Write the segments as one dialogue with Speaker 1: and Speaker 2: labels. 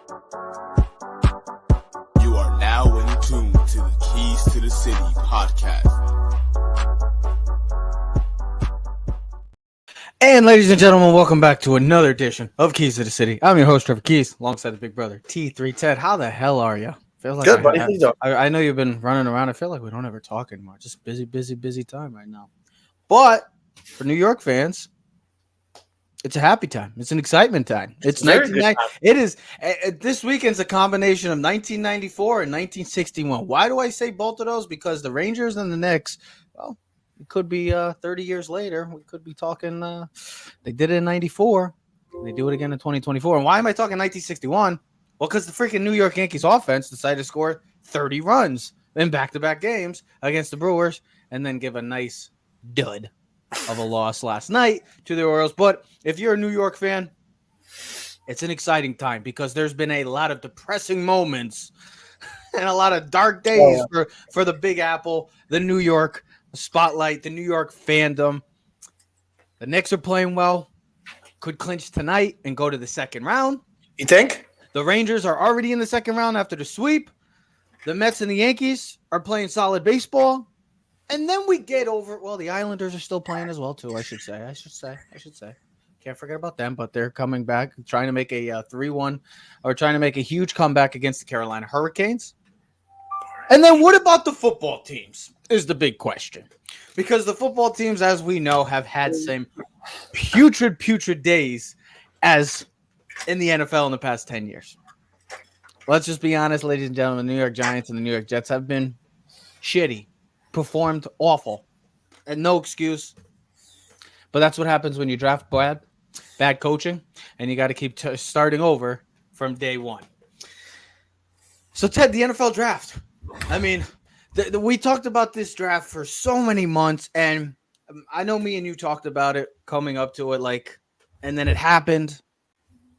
Speaker 1: You are now in tune to the Keys to the City podcast.
Speaker 2: And ladies and gentlemen, welcome back to another edition of Keys to the City. I'm your host, Trevor Keys, alongside the big brother, T3 Ted. How the hell are you? Feels like
Speaker 3: Good, buddy. How you doing?
Speaker 2: I know you've been running around. I feel like we don't ever talk anymore. Just busy time right now. But for New York fans, it's a happy time. It's an excitement time. It's
Speaker 3: Very good
Speaker 2: 1990. It is. This weekend's a combination of 1994 and 1961. Why do I say both of those? Because the Rangers and the Knicks, well, it could be 30 years later. We could be talking. They did it in 94. They do it again in 2024. And why am I talking 1961? Well, because the freaking New York Yankees offense decided to score 30 runs in back-to-back games against the Brewers and then give a nice dud of a loss last night to the Orioles. But if you're a New York fan, it's an exciting time because there's been a lot of depressing moments and a lot of dark days for the Big Apple, the New York spotlight, the New York fandom. The Knicks are playing well, could clinch tonight and go to the second round.
Speaker 3: You think?
Speaker 2: The Rangers are already in the second round after the sweep. The Mets and the Yankees are playing solid baseball. And then we get over, well, the Islanders are still playing as well, too, I should say. Can't forget about them, but they're coming back, trying to make a 3-1, or trying to make a huge comeback against the Carolina Hurricanes. And then what about the football teams is the big question. Because the football teams, as we know, have had some putrid days as in the NFL in the past 10 years. Let's just be honest, ladies and gentlemen, the New York Giants and the New York Jets have been shitty, performed awful, and no excuse. But that's what happens when you draft bad coaching, and you got to keep starting over from day one. So, Ted, the NFL draft. I mean, we talked about this draft for so many months, and I know me and you talked about it coming up to it, and then it happened,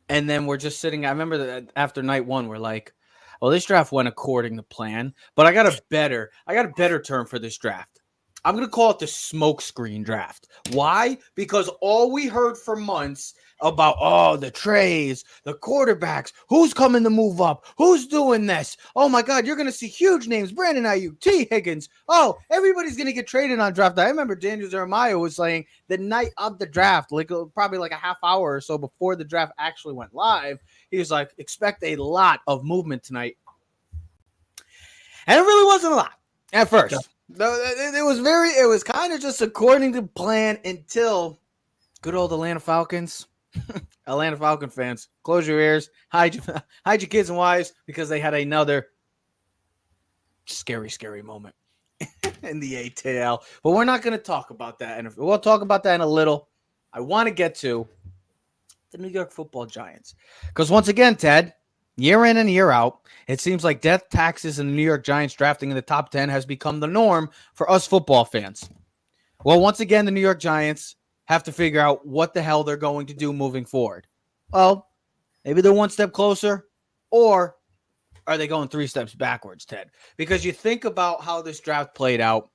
Speaker 2: and then we're just sitting. I remember that after night one, we're like, well, this draft went according to plan, but I got a better term for this draft. I'm going to call it the Smokescreen draft. Why? Because all we heard for months about, the trades, the quarterbacks, who's coming to move up, who's doing this. Oh, my God, you're going to see huge names, Brandon Ayuk, T. Higgins. Oh, everybody's going to get traded on draft. I remember Daniel Jeremiah was saying the night of the draft, probably like a half hour or so before the draft actually went live, he was like, expect a lot of movement tonight. And it really wasn't a lot at first. Yeah. It was kind of just according to plan until good old Atlanta Falcons. Atlanta Falcon fans, close your ears, hide your kids and wives, because they had another scary moment in the ATL. But we're not going to talk about that. And we'll talk about that in a little. I want to get to the New York Football Giants. Because once again, Ted, year in and year out, it seems like death taxes and the New York Giants drafting in the top 10 has become the norm for us football fans. Well, once again, the New York Giants have to figure out what the hell they're going to do moving forward. Well, maybe they're one step closer, or are they going 3 steps backwards, Ted? Because you think about how this draft played out,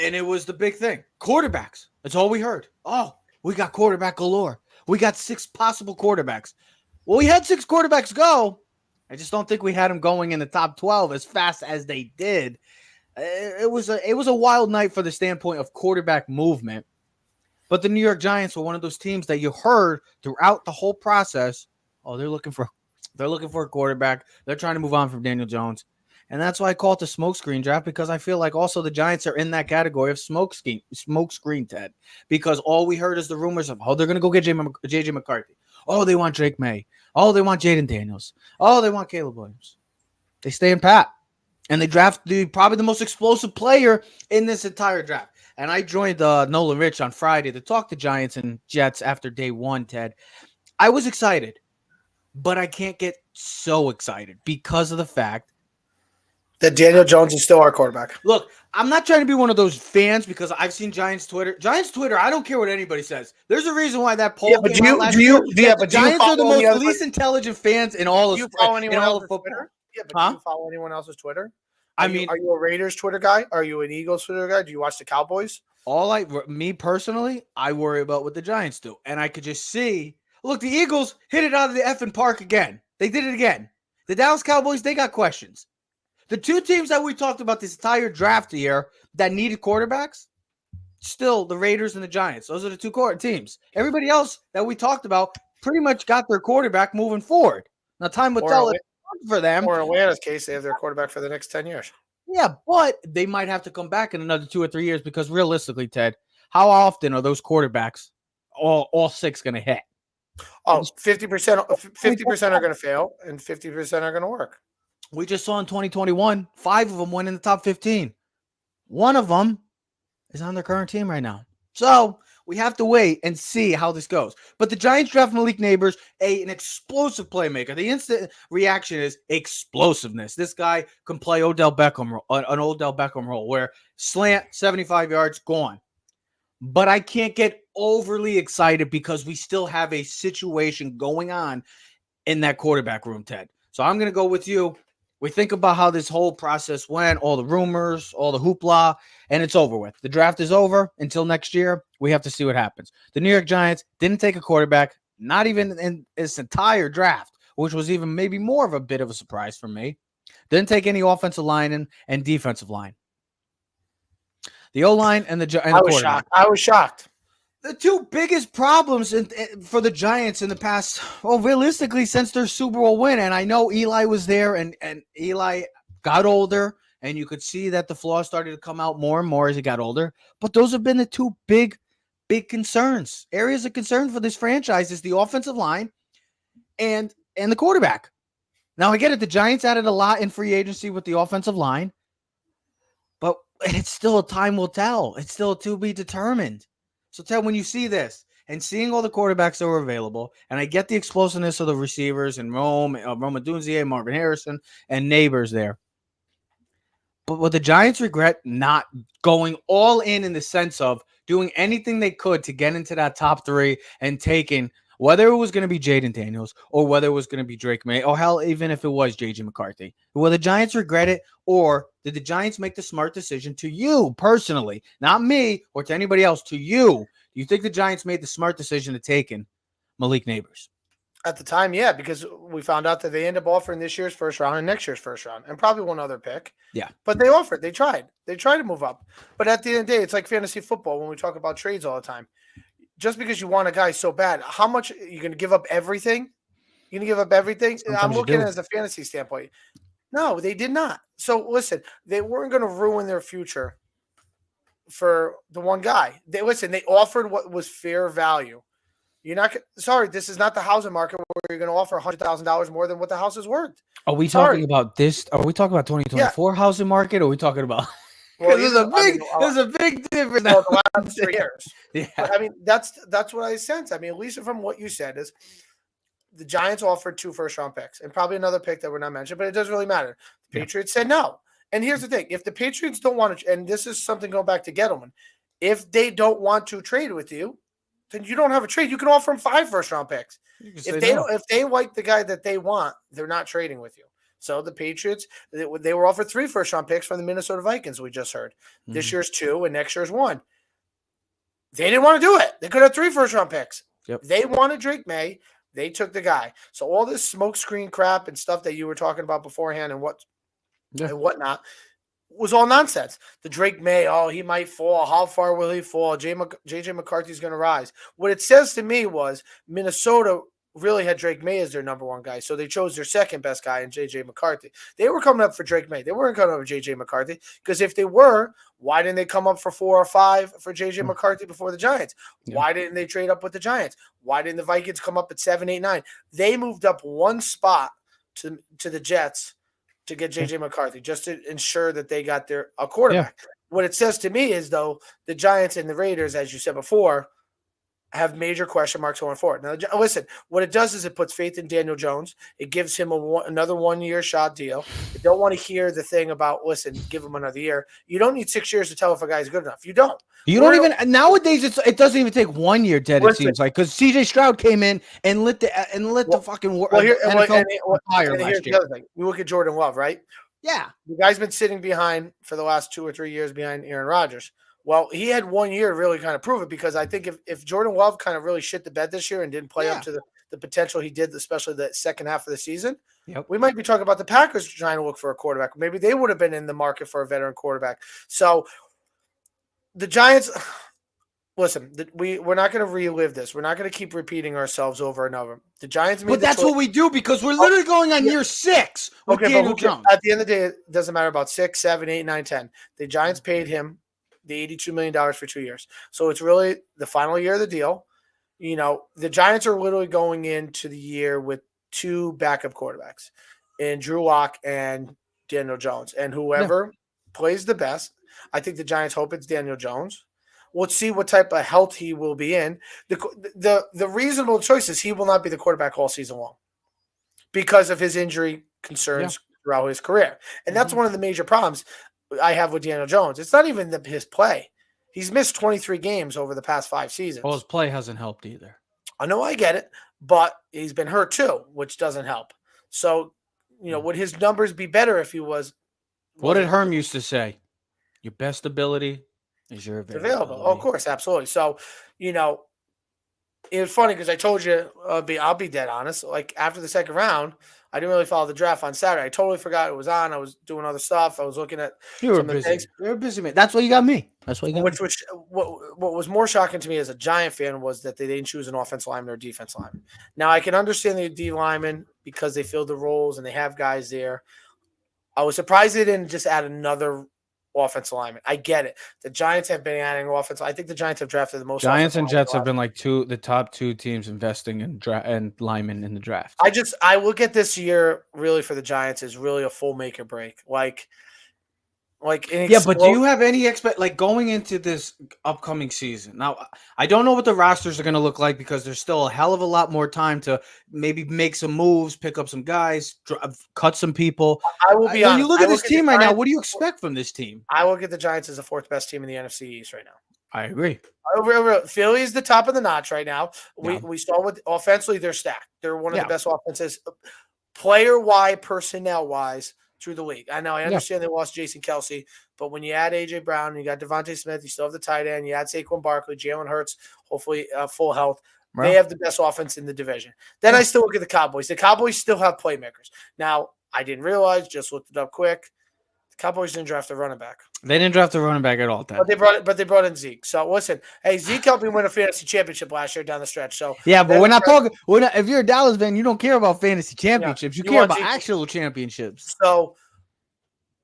Speaker 2: and it was the big thing. Quarterbacks. That's all we heard. Oh, we got quarterback galore. We got 6 possible quarterbacks. Well, we had 6 quarterbacks go. I just don't think we had them going in the top 12 as fast as they did. It was a wild night for the standpoint of quarterback movement. But the New York Giants were one of those teams that you heard throughout the whole process. Oh, they're looking for a quarterback. They're trying to move on from Daniel Jones. And that's why I call it the Smokescreen draft, because I feel like also the Giants are in that category of smokescreen, Ted. Because all we heard is the rumors of, they're going to go get J.J. McCarthy. Oh, they want Drake May. Oh, they want Jaden Daniels. Oh, they want Caleb Williams. They stay in pat. And they draft probably the most explosive player in this entire draft. And I joined Nolan Rich on Friday to talk to Giants and Jets after day one, Ted. I was excited, but I can't get so excited because of the fact
Speaker 3: that Daniel Jones is still our quarterback.
Speaker 2: Look, I'm not trying to be one of those fans because I've seen Giants Twitter. I don't care what anybody says. There's a reason why that poll came out last year. The Giants are the most least intelligent fans in all of
Speaker 3: football. Do you follow anyone else's
Speaker 2: Twitter?
Speaker 3: Yeah, but do you follow anyone else's Twitter? Are you a Raiders Twitter guy? Are you an Eagles Twitter guy? Do you watch the Cowboys?
Speaker 2: Me personally, I worry about what the Giants do. And I could just see, look, the Eagles hit it out of the effing park again. They did it again. The Dallas Cowboys, they got questions. The two teams that we talked about this entire draft year that needed quarterbacks, still the Raiders and the Giants. Those are the two teams. Everybody else that we talked about pretty much got their quarterback moving forward. Now, time will tell it for them.
Speaker 3: Or in Atlanta's case, they have their quarterback for the next 10 years.
Speaker 2: Yeah, but they might have to come back in another 2 or 3 years because realistically, Ted, how often are those quarterbacks all six going to hit?
Speaker 3: Oh, 50% are going to fail and 50% are going to work.
Speaker 2: We just saw in 2021, 5 of them went in the top 15. One of them is on their current team right now. So we have to wait and see how this goes. But the Giants draft Malik Nabers, an explosive playmaker. The instant reaction is explosiveness. This guy can play an Odell Beckham role where slant, 75 yards, gone. But I can't get overly excited because we still have a situation going on in that quarterback room, Ted. So I'm going to go with you. We think about how this whole process went, all the rumors, all the hoopla, and it's over with. The draft is over until next year. We have to see what happens. The New York Giants didn't take a quarterback, not even in this entire draft, which was even maybe more of a bit of a surprise for me. Didn't take any offensive line and defensive line. The O-line and the quarterback.
Speaker 3: I was shocked.
Speaker 2: The two biggest problems for the Giants in the past, well, realistically, since their Super Bowl win, and I know Eli was there, and Eli got older, and you could see that the flaws started to come out more and more as he got older, but those have been the two big concerns. Areas of concern for this franchise is the offensive line and the quarterback. Now, I get it, the Giants added a lot in free agency with the offensive line, but it's still time will tell. It's still to be determined. So, Ted, when you see this and seeing all the quarterbacks that were available, and I get the explosiveness of the receivers and Rome Odunze, Marvin Harrison, and Neighbors there. But would the Giants regret not going all in the sense of doing anything they could to get into that top 3 and taking, whether it was going to be Jaden Daniels or whether it was going to be Drake May, or hell, even if it was J.J. McCarthy? Will the Giants regret it, or did the Giants make the smart decision to you personally, not me or to anybody else, to you? Do you think the Giants made the smart decision to take in Malik Nabers?
Speaker 3: At the time, yeah, because we found out that they ended up offering this year's first round and next year's first round and probably one other pick.
Speaker 2: Yeah.
Speaker 3: But they offered. They tried. They tried to move up. But at the end of the day, it's like fantasy football when we talk about trades all the time. Just because you want a guy so bad, how much are you going to give up everything? You're going to give up everything?
Speaker 2: Sometimes
Speaker 3: I'm looking at it as a fantasy standpoint. No, they did not. So listen, they weren't going to ruin their future for the one guy. They offered what was fair value. You're not sorry. This is not the housing market where you're going to offer $100,000 more than what the house is worth.
Speaker 2: Are we talking about this? Are we talking about 2024 housing market? Or are we talking about? Well, there's a big difference.
Speaker 3: Well, the last 3 years.
Speaker 2: Yeah.
Speaker 3: But, I mean, that's what I sense. I mean, at least from what you said is the Giants offered 2 first-round picks and probably another pick that we're not mentioning, but it doesn't really matter. The Patriots said no. And here's the thing. If the Patriots don't want to, and this is something going back to Gettleman, if they don't want to trade with you, then you don't have a trade. You can offer them 5 first-round picks. If they like the guy that they want, they're not trading with you. So the Patriots, they were offered 3 first-round picks from the Minnesota Vikings, we just heard. Mm-hmm. This year's 2 and next year's 1. They didn't want to do it. They could have 3 first-round picks.
Speaker 2: Yep.
Speaker 3: They wanted Drake May. They took the guy. So all this smokescreen crap and stuff that you were talking about beforehand and whatnot was all nonsense. The Drake May, he might fall. How far will he fall? J.J. McCarthy's going to rise. What it says to me was Minnesota really had Drake May as their number 1 guy, so they chose their second best guy in J.J. McCarthy. They were coming up for Drake May. They weren't coming up for J.J. McCarthy because if they were, why didn't they come up for 4 or 5 for J.J. McCarthy before the Giants? Yeah. Why didn't they trade up with the Giants? Why didn't the Vikings come up at 7, 8, 9? They moved up 1 spot to the Jets to get J.J. McCarthy just to ensure that they got a quarterback. Yeah. What it says to me is, though, the Giants and the Raiders, as you said before, have major question marks going forward. Now, listen, what it does is it puts faith in Daniel Jones. It gives him another 1-year shot deal. You don't want to hear the thing about, listen, give him another year. You don't need 6 years to tell if a guy's good enough. You don't.
Speaker 2: You don't even nowadays. It doesn't even take 1 year, Ted. It seems like because C.J. Stroud came in and lit the fucking NFL on fire last year.
Speaker 3: The other thing. You look at Jordan Love, right?
Speaker 2: Yeah,
Speaker 3: the guy's been sitting behind for the last 2 or 3 years behind Aaron Rodgers. Well, he had 1 year to really kind of prove it because I think if Jordan Love kind of really shit the bed this year and didn't play up
Speaker 2: Yeah.
Speaker 3: to the potential he did, especially the second half of the season,
Speaker 2: Yep.
Speaker 3: we might be talking about the Packers trying to look for a quarterback. Maybe they would have been in the market for a veteran quarterback. So the Giants, listen, we're not going to relive this. We're not going to keep repeating ourselves over and over. The Giants made
Speaker 2: But
Speaker 3: the
Speaker 2: that's
Speaker 3: choice.
Speaker 2: what we do because we're literally going on
Speaker 3: yeah.
Speaker 2: year 6 with
Speaker 3: Okay,
Speaker 2: Daniel
Speaker 3: but
Speaker 2: Jones.
Speaker 3: at the end of the day, it doesn't matter about 6, 7, 8, 9, 10. The Giants paid him the $82 million for 2 years. So it's really the final year of the deal. You know, the Giants are literally going into the year with 2 backup quarterbacks in Drew Lock and Daniel Jones. And whoever plays the best, I think the Giants hope it's Daniel Jones. We'll see what type of health he will be in. The reasonable choice is he will not be the quarterback all season long because of his injury concerns throughout his career. And that's one of the major problems I have with Daniel Jones. It's not even his play. He's missed 23 games over the past 5 seasons.
Speaker 2: Well, his play hasn't helped either.
Speaker 3: I know, I get it, but he's been hurt too, which doesn't help. So, you know, would his numbers be better if he was?
Speaker 2: What did Herm used to say? Your best ability is your availability.
Speaker 3: Oh, of course, absolutely. So, you know, it was funny because I told you, I'll be dead honest. Like after the second round, I didn't really follow the draft on Saturday. I totally forgot it was on. I was doing other stuff. I was looking at
Speaker 2: You were
Speaker 3: some of the
Speaker 2: busy.
Speaker 3: things.
Speaker 2: You were busy, man. That's why you got me. That's why you got
Speaker 3: Which
Speaker 2: me.
Speaker 3: was what was more shocking to me as a Giant fan was that they didn't choose an offensive lineman or defense lineman. Now I can understand the D lineman because they filled the roles and they have guys there. I was surprised they didn't just add another offensive lineman. I get it. The Giants have been adding offensive. I think the Giants have drafted the most.
Speaker 2: Giants and Jets have been like the top 2 teams investing in and linemen in the draft.
Speaker 3: I look at this year really for the Giants as really a full make or break. Like
Speaker 2: yeah, but do you have any going into this upcoming season? Now, I don't know what the rosters are going to look like because there's still a hell of a lot more time to maybe make some moves, pick up some guys, cut some people.
Speaker 3: I will be honest.
Speaker 2: When you look at this team right now, what do you expect from this team?
Speaker 3: I look at the Giants as the 4th best team in the NFC East right now.
Speaker 2: I agree.
Speaker 3: Philly is the top of the notch right now. We saw with offensively, they're stacked. They're one of the best offenses, player-wise, personnel-wise, through the league. I know, I understand they lost Jason Kelsey, but when you add A.J. Brown, you got Devontae Smith, you still have the tight end, you add Saquon Barkley, Jalen Hurts, hopefully full health. Right. They have the best offense in the division. Then I still look at the Cowboys. The Cowboys still have playmakers. Now, I didn't realize, just looked it up quick, the Cowboys didn't draft a running back.
Speaker 2: They didn't draft a running back at all.
Speaker 3: But they brought in Zeke. So listen, hey, Zeke helped me win a fantasy championship last year down the stretch. So
Speaker 2: yeah, but we're not talking. If you're a Dallas fan, you don't care about fantasy championships. You care about actual championships.
Speaker 3: So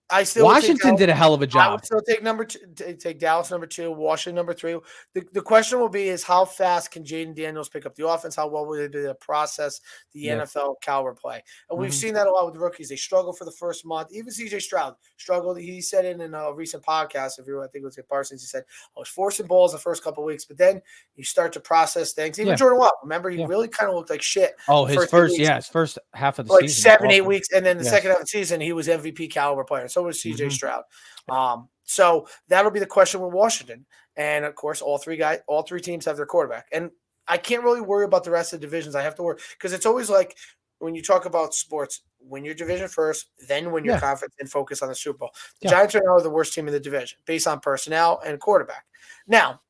Speaker 3: I still
Speaker 2: Washington did a hell of a job.
Speaker 3: I would still take Dallas number 2, Washington number 3. The question will be is how fast can Jaden Daniels pick up the offense? How well will they be able to process the NFL caliber play? And we've seen that a lot with the rookies. They struggle for the first month. Even CJ Stroud struggled. He said in a recent podcast, I think it was at Parsons, he said, I was forcing balls the first couple of weeks, but then you start to process things. Even Jordan Love, remember, he really kind of looked like shit.
Speaker 2: Oh, his first half of the
Speaker 3: season.
Speaker 2: Like
Speaker 3: 7, 8 weeks. And then the second half of the season, he was MVP caliber player. So was CJ Stroud. So that'll be the question with Washington. And of course, all three teams have their quarterback. And I can't really worry about the rest of the divisions. I have to worry because it's always like when you talk about sports, win your division first, then win your conference and focus on the Super Bowl. The Giants right now are the worst team in the division based on personnel and quarterback. Now,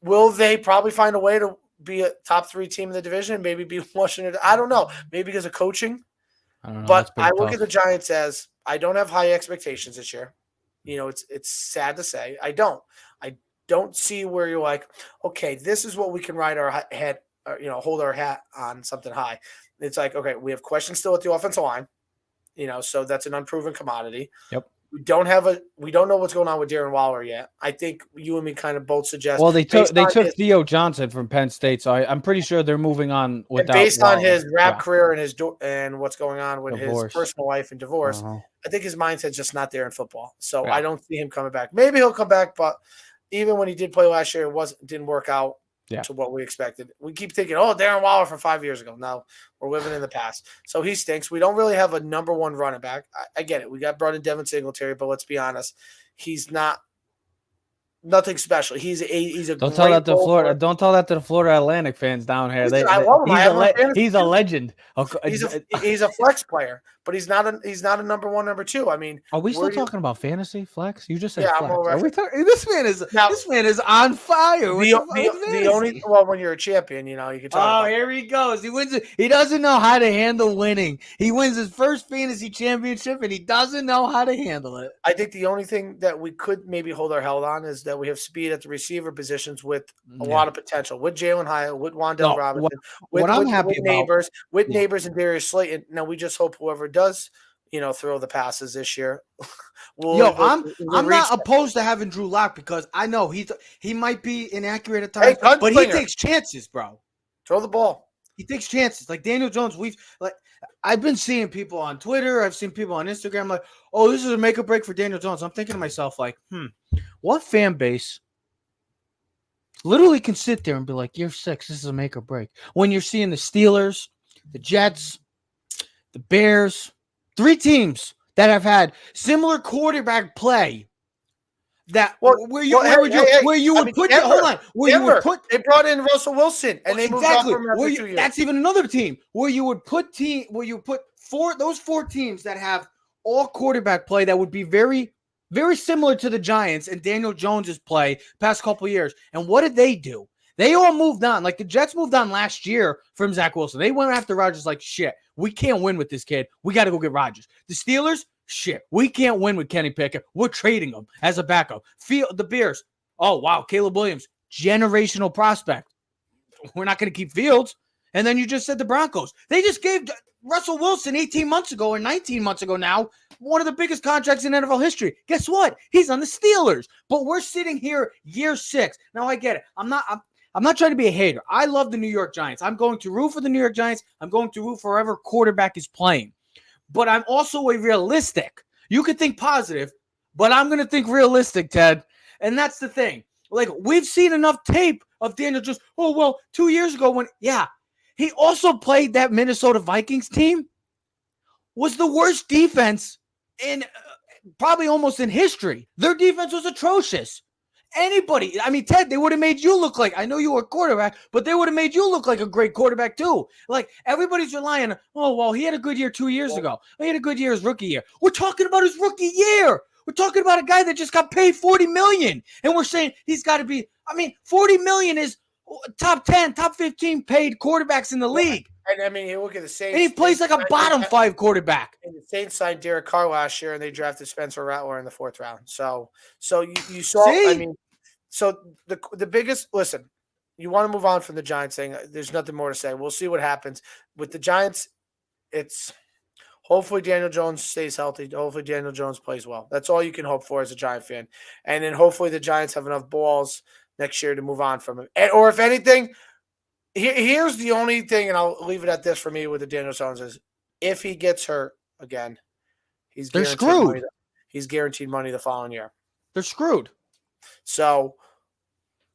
Speaker 3: will they probably find a way to be a top 3 team in the division and maybe be Washington? I don't know. Maybe because of coaching.
Speaker 2: I don't know.
Speaker 3: But I look at the Giants as I don't have high expectations this year. You know, it's sad to say. I don't see where you're like, okay, this is what we can ride our head, hold our hat on something high. It's like, okay, we have questions still at the offensive line, so that's an unproven commodity.
Speaker 2: Yep.
Speaker 3: We don't know what's going on with Darren Waller yet. I think you and me kind of both suggest.
Speaker 2: Well, they took Theo Johnson from Penn State, so I'm pretty sure they're moving on without.
Speaker 3: Based on his rap career and what's going on with
Speaker 2: divorce.
Speaker 3: His personal life and divorce, I think his mindset's just not there in football. So I don't see him coming back. Maybe he'll come back, but even when he did play last year, didn't work out to what we expected. We keep thinking, Darren Waller from 5 years ago. Now we're living in the past. So he stinks. We don't really have a number 1 running back. I get it. We got brought in Devin Singletary, but let's be honest, he's not Nothing special. He's a
Speaker 2: Don't tell
Speaker 3: great
Speaker 2: that to
Speaker 3: role
Speaker 2: Florida.
Speaker 3: player.
Speaker 2: Don't tell that to the Florida Atlantic fans down here.
Speaker 3: Listen, I love him. I have him on fantasy
Speaker 2: He's a
Speaker 3: too.
Speaker 2: legend.
Speaker 3: He's a flex player, but he's not a number one, number two. I mean,
Speaker 2: Are we still
Speaker 3: where do you,
Speaker 2: talking about fantasy flex? You just said
Speaker 3: yeah, I'm
Speaker 2: flex.
Speaker 3: all
Speaker 2: Are
Speaker 3: right.
Speaker 2: we talking? This man is on fire. With
Speaker 3: The only
Speaker 2: fantasy.
Speaker 3: when you're a champion, you can talk
Speaker 2: Oh,
Speaker 3: about.
Speaker 2: here he goes. He wins it. He doesn't know how to handle winning. He wins his first fantasy championship, and he doesn't know how to handle it.
Speaker 3: I think the only thing that we could maybe hold our held on is that we have speed at the receiver positions with a lot of potential. With Jalen Hyatt, with Wandale Robinson,
Speaker 2: what I'm happy
Speaker 3: with
Speaker 2: about-
Speaker 3: Neighbors, with
Speaker 2: Yeah.
Speaker 3: Neighbors and Darius Slayton. Now we just hope whoever does, throw the passes this year.
Speaker 2: I'm not opposed to having Drew Lock because I know he might be inaccurate at times, but he takes chances, bro.
Speaker 3: Throw the ball.
Speaker 2: He takes chances. Like Daniel Jones, I've been seeing people on Twitter, I've seen people on Instagram like, oh, this is a make or break for Daniel Jones. I'm thinking to myself, like, what fan base literally can sit there and be like, year 6, this is a make or break. When you're seeing the Steelers, the Jets, the Bears, 3 teams that have had similar quarterback play. They brought
Speaker 3: in Russell Wilson and they moved on from him after 2 years.
Speaker 2: That's even another team where you put those 4 teams that have all quarterback play that would be very, very similar to the Giants and Daniel Jones's play past couple of years. And what did they do? They all moved on. Like the Jets moved on last year from Zach Wilson. They went after Rodgers like, shit, we can't win with this kid. We got to go get Rodgers. The Steelers, shit, we can't win with Kenny Pickett. We're trading him as a backup. The Bears, oh, wow, Caleb Williams, generational prospect. We're not going to keep Fields. And then you just said the Broncos. They just gave Russell Wilson 18 months ago or 19 months ago now one of the biggest contracts in NFL history. Guess what? He's on the Steelers. But we're sitting here year 6. Now I get it. I'm not trying to be a hater. I love the New York Giants. I'm going to root for the New York Giants. I'm going to root for whoever quarterback is playing. But I'm also a realistic. You could think positive, but I'm going to think realistic, Ted. And that's the thing. Like, we've seen enough tape of Daniel just, 2 years ago he also played that Minnesota Vikings team, was the worst defense in probably almost in history. Their defense was atrocious. Anybody, I mean, Ted, they would have made you look like, I know you were a quarterback, but they would have made you look like a great quarterback too. Like everybody's relying on, he had a good year 2 years ago. He had a good year his rookie year. We're talking about his rookie year. We're talking about a guy that just got paid $40 million. And we're saying he's got to be, $40 million is top 10, top 15 paid quarterbacks in the league.
Speaker 3: And I mean, you look at the Saints.
Speaker 2: And he plays like a bottom 5 quarterback.
Speaker 3: And the Saints signed Derek Carr last year, and they drafted Spencer Rattler in the 4th round. So you saw.
Speaker 2: See?
Speaker 3: So the biggest. Listen, you want to move on from the Giants thing. There's nothing more to say. We'll see what happens with the Giants. It's hopefully Daniel Jones stays healthy. Hopefully Daniel Jones plays well. That's all you can hope for as a Giant fan. And then hopefully the Giants have enough balls next year to move on from him. Or if anything. Here's the only thing, and I'll leave it at this for me with the Daniel Jones is if he gets hurt again,
Speaker 2: they're screwed.
Speaker 3: He's guaranteed money the following year.
Speaker 2: They're screwed.
Speaker 3: So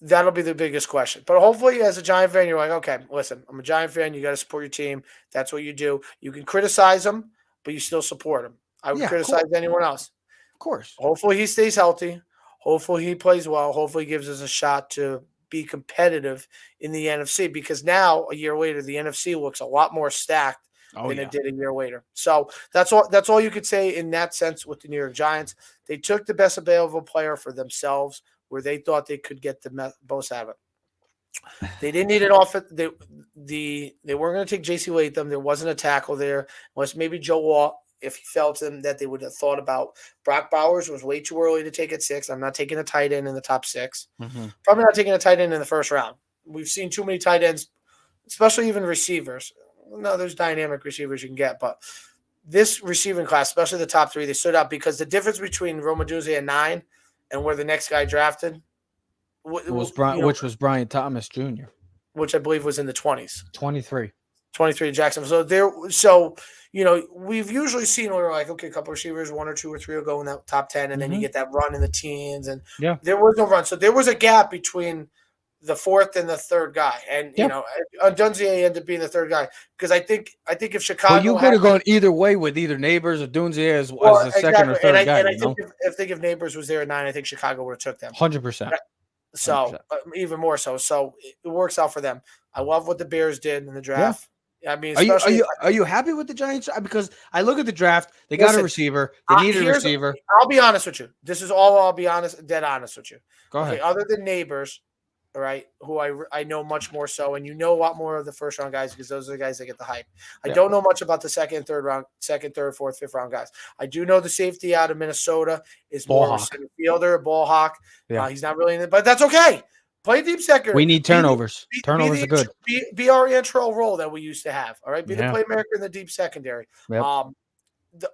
Speaker 3: that'll be the biggest question. But hopefully, as a Giant fan, you're like, okay, listen, I'm a Giant fan. You got to support your team. That's what you do. You can criticize them, but you still support them. I would criticize anyone else.
Speaker 2: Of course.
Speaker 3: Hopefully, he stays healthy. Hopefully, he plays well. Hopefully, he gives us a shot to be competitive in the NFC because now a year later the NFC looks a lot more stacked than it did a year later. So that's all you could say in that sense with the New York Giants. They took the best available player for themselves where they thought they could get the most out of it. They didn't need an offense. They weren't going to take J.C. Latham. There wasn't a tackle there. Unless maybe Joe Watt, if he felt him, that they would have thought about. Brock Bowers was way too early to take at 6. I'm not taking a tight end in the top 6. Mm-hmm. Probably not taking a tight end in the first round. We've seen too many tight ends, especially even receivers. No, there's dynamic receivers you can get, but this receiving class, especially the top 3, they stood out because the difference between Romaduzzi at 9 and where the next guy drafted
Speaker 2: was Brian Thomas Jr.,
Speaker 3: which I believe was in the 20s.
Speaker 2: 23
Speaker 3: Jacksonville. So we've usually seen where we're like, okay, a couple receivers, 1 or 2 or 3 will go in that top 10, and then you get that run in the teens, and there was no run. So there was a gap between the fourth and the third guy, and
Speaker 2: Yeah.
Speaker 3: Dunzier ended up being the third guy because I think if Chicago,
Speaker 2: Well, you could have gone either way with either Neighbors or Dunzier as the second or
Speaker 3: exactly,
Speaker 2: third guy.
Speaker 3: I think if Neighbors was there at 9, I think Chicago would have took them
Speaker 2: 100%.
Speaker 3: So even more so. So it works out for them. I love what the Bears did in the draft. I mean,
Speaker 2: are you happy with the Giants? Because I look at the draft, they got a receiver, they need a receiver.
Speaker 3: I'll be honest with you. This is all I'll be dead honest with you.
Speaker 2: Go ahead.
Speaker 3: Other than Neighbors, all right, who I know much more so, and a lot more of the first round guys because those are the guys that get the hype. I don't know much about the second, third, fourth, fifth round guys. I do know the safety out of Minnesota is more of a center fielder, ball hawk. Yeah. He's not really in it, but that's okay. Play deep secondary.
Speaker 2: We need turnovers. Turnovers are good.
Speaker 3: Be our intro role that we used to have. All right, be the playmaker in the deep secondary. Yep.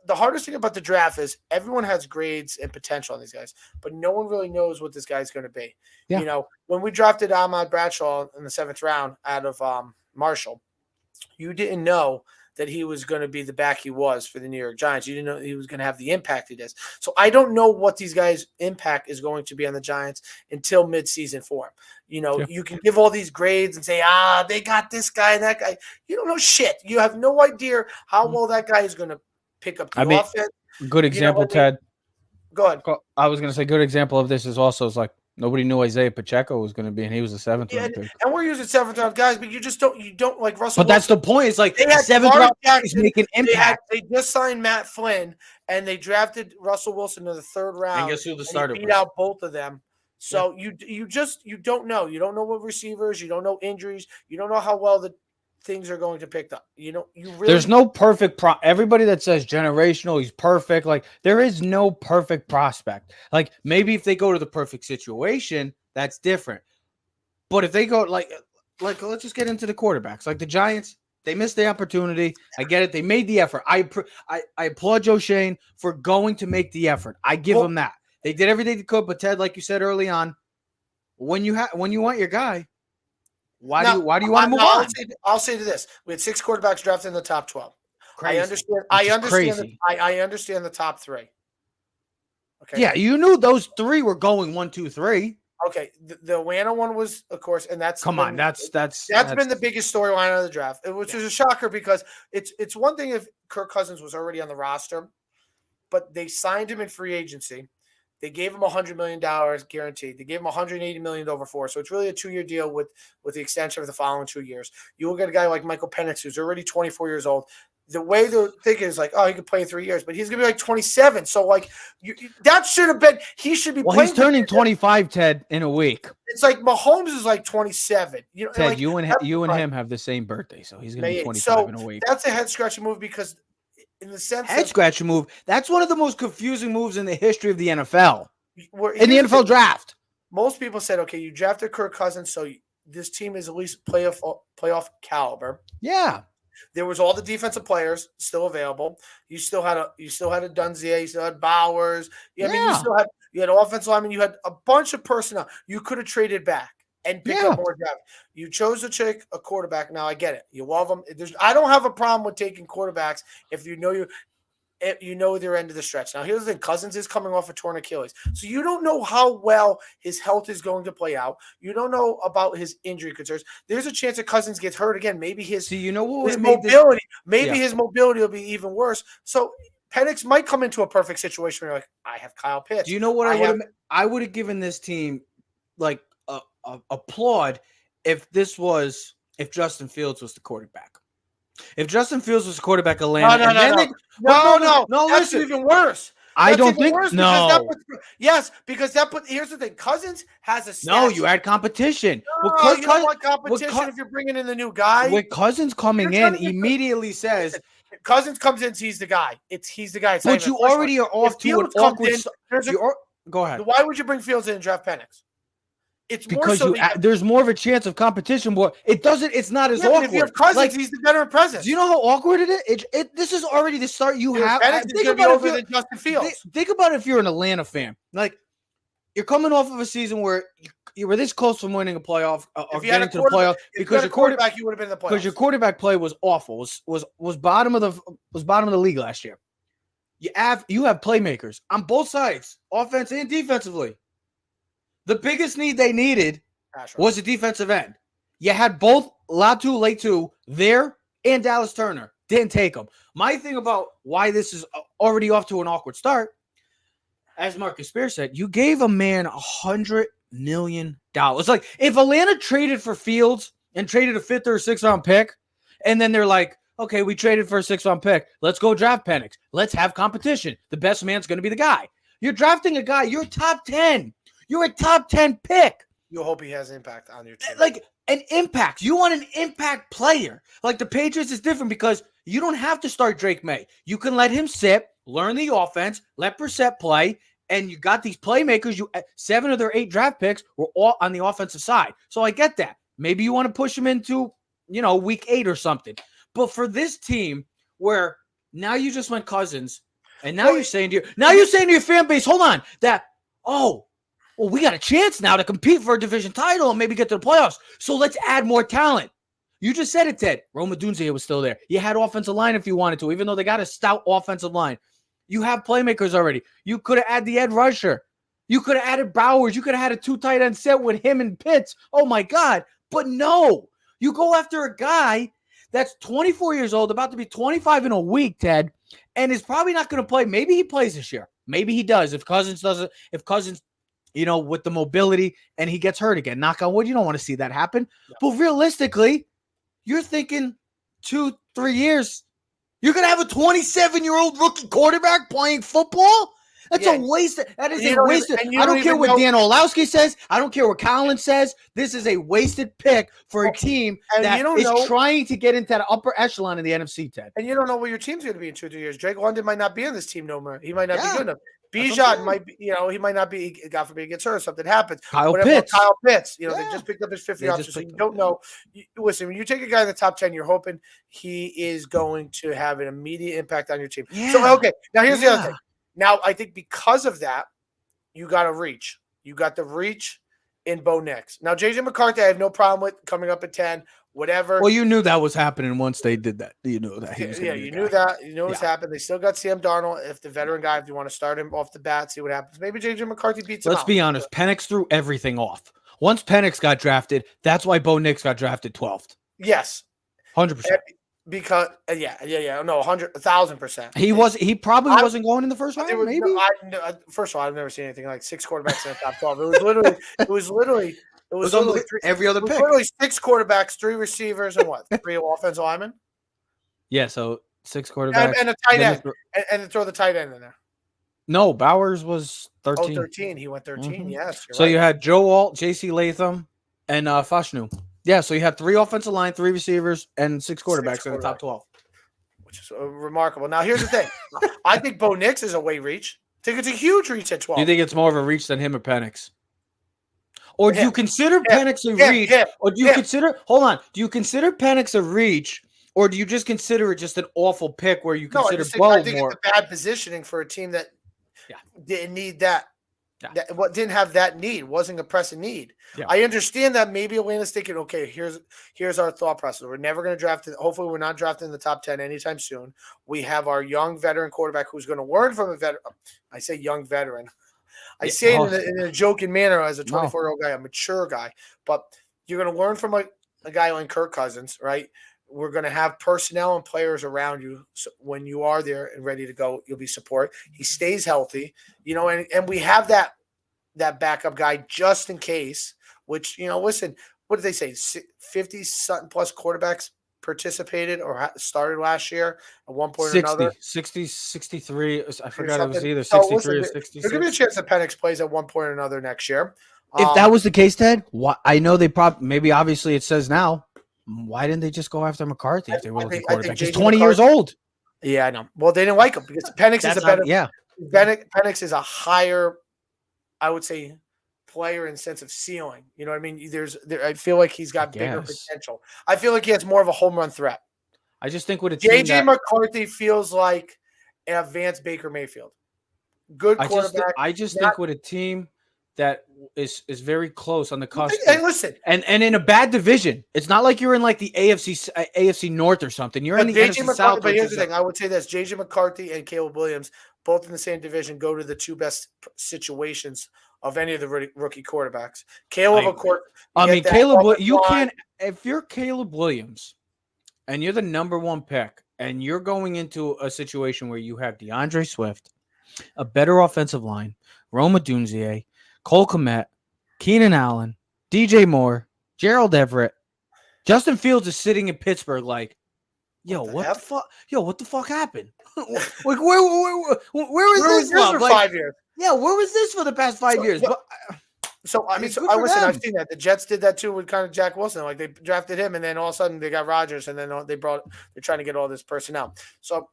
Speaker 3: The hardest thing about the draft is everyone has grades and potential on these guys, but no one really knows what this guy's going to be. Yeah. When we drafted Ahmad Bradshaw in the 7th round out of Marshall, you didn't know that he was going to be the back he was for the New York Giants. You didn't know he was going to have the impact he does. So I don't know what these guys' impact is going to be on the Giants until midseason form. You can give all these grades and say, they got this guy and that guy. You don't know shit. You have no idea how well that guy is going to pick up the offense.
Speaker 2: Good example, Ted.
Speaker 3: Go ahead.
Speaker 2: I was going to say good example of this is also like nobody knew Isaiah Pacheco was going to be, and he was a 7th round pick.
Speaker 3: And we're using 7th round guys, but you don't like Russell.
Speaker 2: But that's the point. It's like
Speaker 3: they had
Speaker 2: 7th round guys making impact.
Speaker 3: They just signed Matt Flynn, and they drafted Russell Wilson in the 3rd round.
Speaker 2: And guess who the starter was?
Speaker 3: Beat out both of them. So you don't know. You don't know what receivers. You don't know injuries. You don't know how well the things are going to pick up. There's no perfect everybody that says generational, he's perfect. Like there is no perfect prospect. Like maybe if they go to the perfect situation, that's different. But if they go like let's just get into the quarterbacks. Like the Giants, they missed the opportunity. I get it. They made the effort. I applaud Joe Shane for going to make the effort. I give them that. They did everything they could. But Ted, like you said early on, when you want your guy, why do you want to move on? I'll say to this: we had 6 quarterbacks drafted in the top 12.
Speaker 2: Crazy.
Speaker 3: I understand the top 3.
Speaker 2: Okay. Yeah, you knew those 3 were going 1, 2, 3.
Speaker 3: Okay, the Atlanta one was, of course, and that's
Speaker 2: been
Speaker 3: the biggest storyline of the draft, which is a shocker because it's one thing if Kirk Cousins was already on the roster, but they signed him in free agency. They gave him $100 million guaranteed. They gave him $180 million over 4. So it's really a 2-year deal with the extension of the following 2 years. You will get a guy like Michael Penix, who's already 24 years old. The way they're thinking is like, he could play in 3 years, but he's going to be like 27. So like that should have been, he should be playing.
Speaker 2: He's turning 25, Ted, in a week.
Speaker 3: It's like Mahomes is like 27.
Speaker 2: Ted, like, you and him have the same birthday. So he's going to be 25 in a week.
Speaker 3: That's a head scratching move because in the sense
Speaker 2: head scratcher move. That's one of the most confusing moves in the history of the NFL. In the NFL draft.
Speaker 3: Most people said, okay, you drafted Kirk Cousins, so this team is at least playoff caliber.
Speaker 2: Yeah.
Speaker 3: There was all the defensive players still available. You still had a Dunzier, you still had Bowers. I mean, you had offensive linemen, you had a bunch of personnel. You could have traded back and picked up more draft. You chose to take a quarterback. Now I get it. You love them. I don't have a problem with taking quarterbacks if you know their end of the stretch. Now here's the thing: Cousins is coming off a torn Achilles, so you don't know how well his health is going to play out. You don't know about his injury concerns. There's a chance that Cousins gets hurt again. Maybe his mobility, his mobility will be even worse. So Penix might come into a perfect situation where you're like, I have Kyle Pitts.
Speaker 2: Do you know what I would have given this team like applaud if Justin Fields was the quarterback. If Justin Fields was the quarterback of Atlanta,
Speaker 3: no, that's even worse.
Speaker 2: I don't think no.
Speaker 3: Because here's the thing: Cousins has a stat.
Speaker 2: No, you had competition.
Speaker 3: No, you don't want competition if you're bringing in the new guy.
Speaker 2: With Cousins coming in, immediately says
Speaker 3: Cousins comes in, he's the guy. He's the guy.
Speaker 2: But you already are off to an awkward. Go ahead.
Speaker 3: Why would you bring Fields in and draft Penix? It's
Speaker 2: because there's more of a chance of competition, but it's not as awkward.
Speaker 3: If you have Cousins, he's the veteran presence.
Speaker 2: Do you know how awkward it is? This is already the start you have.
Speaker 3: Think about it than Justin Fields.
Speaker 2: Think about if you're an Atlanta fan. Like, you're coming off of a season where you were this close from winning a playoff or getting to the playoff because your quarterback,
Speaker 3: you would have been in the playoffs.
Speaker 2: Because your quarterback play was awful. Was bottom of the league last year. You have playmakers on both sides, offense and defensively. The biggest need they needed was a defensive end. You had both Latu, Letu there and Dallas Turner. Didn't take them. My thing about why this is already off to an awkward start, as Marcus Spears said, you gave a man $100 million. Like, if Atlanta traded for Fields and traded a 5th or 6th round pick, and then they're like, okay, we traded for a 6th round pick. Let's go draft Penix. Let's have competition. The best man's going to be the guy. You're drafting a guy. You're top 10. You're a top 10 pick.
Speaker 3: You hope he has impact on your team.
Speaker 2: Like, an impact. You want an impact player. Like, the Patriots is different because you don't have to start Drake May. You can let him sit, learn the offense, let Brissett play, and you got these playmakers. 7 of their 8 draft picks were all on the offensive side. So I get that. Maybe you want to push him into, week 8 or something. But for this team, where now you just went Cousins, and now you're saying to your fan base, hold on, that we got a chance now to compete for a division title and maybe get to the playoffs. So let's add more talent. You just said it, Ted. Roma Dunze was still there. You had offensive line if you wanted to, even though they got a stout offensive line. You have playmakers already. You could have added the Ed Rusher. You could have added Bowers. You could have had a 2 tight end set with him and Pitts. Oh, my God. But no. You go after a guy that's 24 years old, about to be 25 in a week, Ted, and is probably not going to play. Maybe he plays this year. Maybe he does. If Cousins doesn't, with the mobility and he gets hurt again, knock on wood, you don't want to see that happen. No. But realistically, you're thinking 2-3 years, you're going to have a 27-year-old rookie quarterback playing football? That's a waste. That is a wasted. I don't care what Dan Orlowski says. I don't care what Collins says. This is a wasted pick for a team that is trying to get into that upper echelon in the NFC, Ted.
Speaker 3: And you don't know where your team's going to be in 2-3 years. Drake London might not be in this team no more. He might not be good enough. Bijan might be, he might not be, God forbid, he gets hurt or something happens.
Speaker 2: Kyle Pitts.
Speaker 3: They just picked up his 50 option, so you don't know. Listen, when you take a guy in the top 10, you're hoping he is going to have an immediate impact on your team. Yeah. So, okay, now here's the other thing. Now, I think because of that, you got to reach. You got the reach in Bo Nix. Now, J.J. McCarthy, I have no problem with coming up at 10, whatever.
Speaker 2: Well, you knew that was happening once they did that. You knew that.
Speaker 3: You knew that. You knew it was happening. They still got Sam Darnold. If the veteran guy, if you want to start him off the bat, see what happens. Maybe J.J. McCarthy beats him.
Speaker 2: Let's be honest. Penix threw everything off. Once Penix got drafted, that's why Bo Nix got drafted 12th.
Speaker 3: Yes.
Speaker 2: 100%.
Speaker 3: Because no, 1,000%.
Speaker 2: He probably wasn't going in the first round. Maybe.
Speaker 3: First of all, I've never seen anything like 6 quarterbacks in the top 12. It was literally
Speaker 2: every other pick.
Speaker 3: Literally 6 quarterbacks, 3 receivers, and 3 offensive linemen.
Speaker 2: Yeah, so 6 quarterbacks
Speaker 3: and a tight end, and throw the tight end in there.
Speaker 2: No, Bowers was 13.
Speaker 3: 13. He went 13. Mm-hmm. Yes.
Speaker 2: So you had Joe Alt, J.C. Latham, and Fashanu. Yeah, so you had 3 offensive line, 3 receivers, and 6 quarterbacks in the top 12.
Speaker 3: Which is remarkable. Now, here's the thing. I think Bo Nix is a way reach. I think it's a huge reach at 12.
Speaker 2: Do you think it's more of a reach than him or Penix? Or do you consider Penix a reach? Or do you consider – hold on. Do you consider Penix a reach, or do you just consider it just an awful pick where you consider Bo more?
Speaker 3: I think it's a bad positioning for a team that didn't need that. Yeah. What didn't have that need, wasn't a pressing need. Yeah. I understand that maybe Atlanta's thinking, okay, here's our thought process. We're never going to draft it. Hopefully, we're not drafting in the top 10 anytime soon. We have our young veteran quarterback who's going to learn from a veteran. I say young veteran. I say it in a joking manner as a 24-year-old guy, a mature guy. But you're going to learn from a guy like Kirk Cousins, right? We're going to have personnel and players around you. So when you are there and ready to go, you'll be support. He stays healthy, and we have that backup guy just in case, which, listen, what did they say? 50-something plus quarterbacks participated or started last year at one point or another.
Speaker 2: 63. I forgot it was either 63 or 66.
Speaker 3: There's going to be a chance that Penix plays at one point or another next year.
Speaker 2: If that was the case, Ted, I know they maybe obviously it says now, why didn't they just go after McCarthy if they were looking quarterback? He's 20 years old.
Speaker 3: Yeah, I know. Well, they didn't like him because Penix is a better. Penix is a higher, I would say, player in sense of ceiling. You know what I mean? I feel like he's got bigger potential. I feel like he has more of a home run threat.
Speaker 2: I just think with a
Speaker 3: J.J. McCarthy feels like an advanced Baker Mayfield. Good quarterback.
Speaker 2: I just think with a team that is very close on the cusp.
Speaker 3: And listen,
Speaker 2: and in a bad division, it's not like you're in like the AFC North or something. You're in the NFC South.
Speaker 3: But here's the thing: I would say this: J.J. McCarthy and Caleb Williams, both in the same division, go to the 2 best situations of any of the rookie quarterbacks. Caleb, of course.
Speaker 2: Caleb, you can't. If you're Caleb Williams and you're the number 1 pick and you're going into a situation where you have DeAndre Swift, a better offensive line, Rome Odunze, Cole Kmet, Keenan Allen, DJ Moore, Gerald Everett, Justin Fields is sitting in Pittsburgh like, yo, what the fuck? Yo, what the fuck happened? Like, where is this
Speaker 3: for 5 years?
Speaker 2: Yeah, where was this for the past 5 years?
Speaker 3: I listen, I've seen that. The Jets did that too with kind of Jack Wilson. Like they drafted him, and then all of a sudden they got Rodgers, and then they're trying to get all this personnel. So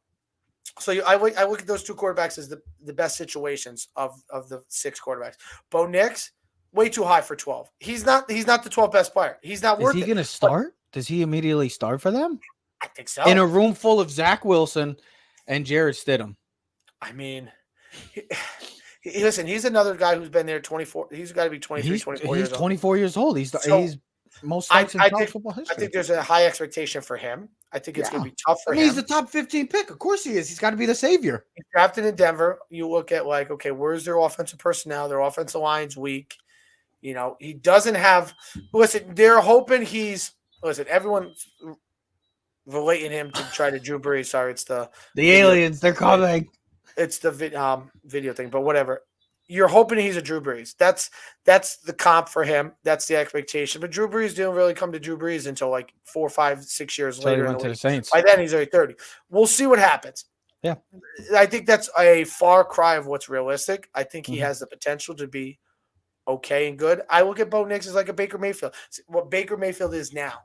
Speaker 3: I look at those 2 quarterbacks as the best situations of the 6 quarterbacks. Bo Nix, way too high for 12. He's not the 12th best player. He's not worth it.
Speaker 2: Is he going to start? Does he immediately start for them?
Speaker 3: I think so.
Speaker 2: In a room full of Zach Wilson and Jarrett Stidham.
Speaker 3: I mean, listen, he's another guy who's been there 24. He's got to be 23, 24 years old.
Speaker 2: He's 24 years old. He's most likes in college football history.
Speaker 3: I think there's a high expectation for him. I think it's going to be tough for him.
Speaker 2: He's the top 15 pick. Of course he is. He's got to be the savior.
Speaker 3: He's drafted in Denver. You look at like, okay, where's their offensive personnel? Their offensive line's weak. You know, he doesn't have – listen, they're hoping everyone's relating him to try to Drew Brees. Sorry, it's the
Speaker 2: aliens. They're coming.
Speaker 3: It's the video thing, but whatever. You're hoping he's a Drew Brees. That's the comp for him. That's the expectation. But Drew Brees didn't really come to Drew Brees until like 4, 5, 6 years later.
Speaker 2: He went to the Saints.
Speaker 3: By then, he's already 30. We'll see what happens.
Speaker 2: Yeah.
Speaker 3: I think that's a far cry of what's realistic. I think he has the potential to be okay and good. I look at Bo Nix as like a Baker Mayfield. What Baker Mayfield is now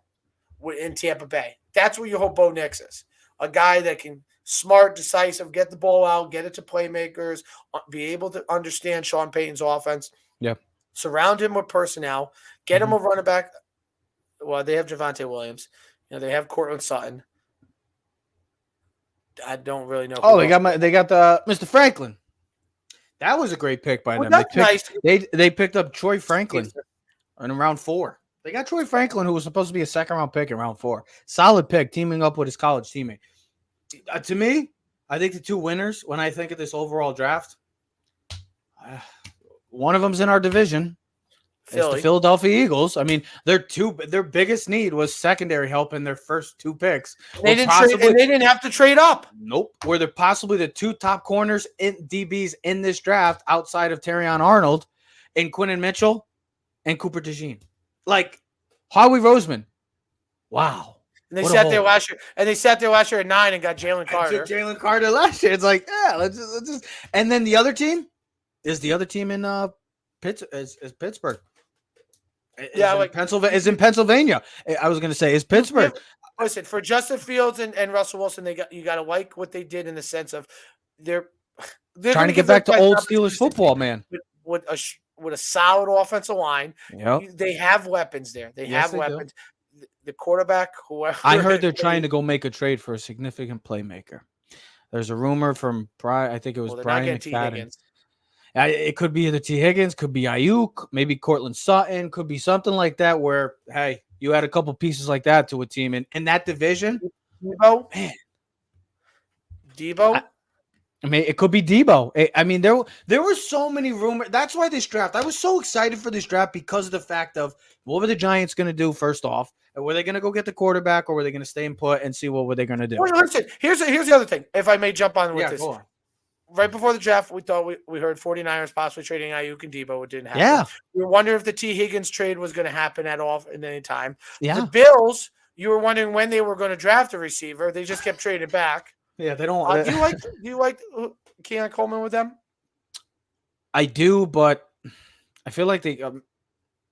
Speaker 3: in Tampa Bay. That's what you hope Bo Nix is. A guy that can smart, decisive, get the ball out, get it to playmakers, be able to understand Sean Payton's offense.
Speaker 2: Yeah.
Speaker 3: Surround him with personnel. Get him a running back. Well, they have Javonte Williams. You know, they have Cortland Sutton. I don't really know.
Speaker 2: Oh, they got the Mr. Franklin. That was a great pick by them. They picked up Troy Franklin in round 4. They got Troy Franklin, who was supposed to be a 2nd-round pick in round 4. Solid pick, teaming up with his college teammate. To me, I think the 2 winners, when I think of this overall draft, one of them's in our division. It's the Philadelphia Eagles. I mean, their biggest need was secondary help in their first 2 picks.
Speaker 3: They didn't have to trade up.
Speaker 2: Nope. Were they're possibly the 2 top corners in DBs in this draft outside of Terrion Arnold and Quinton Mitchell and Cooper DeJean. Like Howie Roseman. Wow.
Speaker 3: And they sat there last year. And they sat there last year at 9 and got Jalen Carter.
Speaker 2: Jalen Carter last year. It's like, yeah, let's just. And then the other team is in Pittsburgh. Is in Pennsylvania. I was going to say is Pittsburgh.
Speaker 3: Listen, for Justin Fields and Russell Wilson, you got to like what they did in the sense of they're
Speaker 2: trying to get back to old Steelers football, man.
Speaker 3: With a solid offensive line, they have weapons there. They have weapons. The quarterback, whoever.
Speaker 2: I heard they're trying to go make a trade for a significant playmaker. There's a rumor from Brian. I think it was Brian McFadden. It could be either T. Higgins, could be Ayuk, maybe Cortland Sutton, could be something like that. Where you had a couple pieces like that to a team in that division.
Speaker 3: Debo, man. Debo.
Speaker 2: I mean, it could be Debo. I mean, there were so many rumors. That's why this draft. I was so excited for this draft because of the fact of what were the Giants going to do first off? Were they going to go get the quarterback, or were they going to stay and put and see what were they going to do?
Speaker 3: Well, listen, here's the other thing. If I may jump on with this. Go on. Right before the draft, we thought we heard 49ers possibly trading Ayuk and Debo. It didn't happen.
Speaker 2: Yeah.
Speaker 3: We were wondering if the T. Higgins trade was going to happen at any time.
Speaker 2: Yeah.
Speaker 3: The Bills, you were wondering when they were going to draft a receiver. They just kept trading back.
Speaker 2: Yeah, they don't.
Speaker 3: Do you like Keon Coleman with them?
Speaker 2: I do, but I feel like they.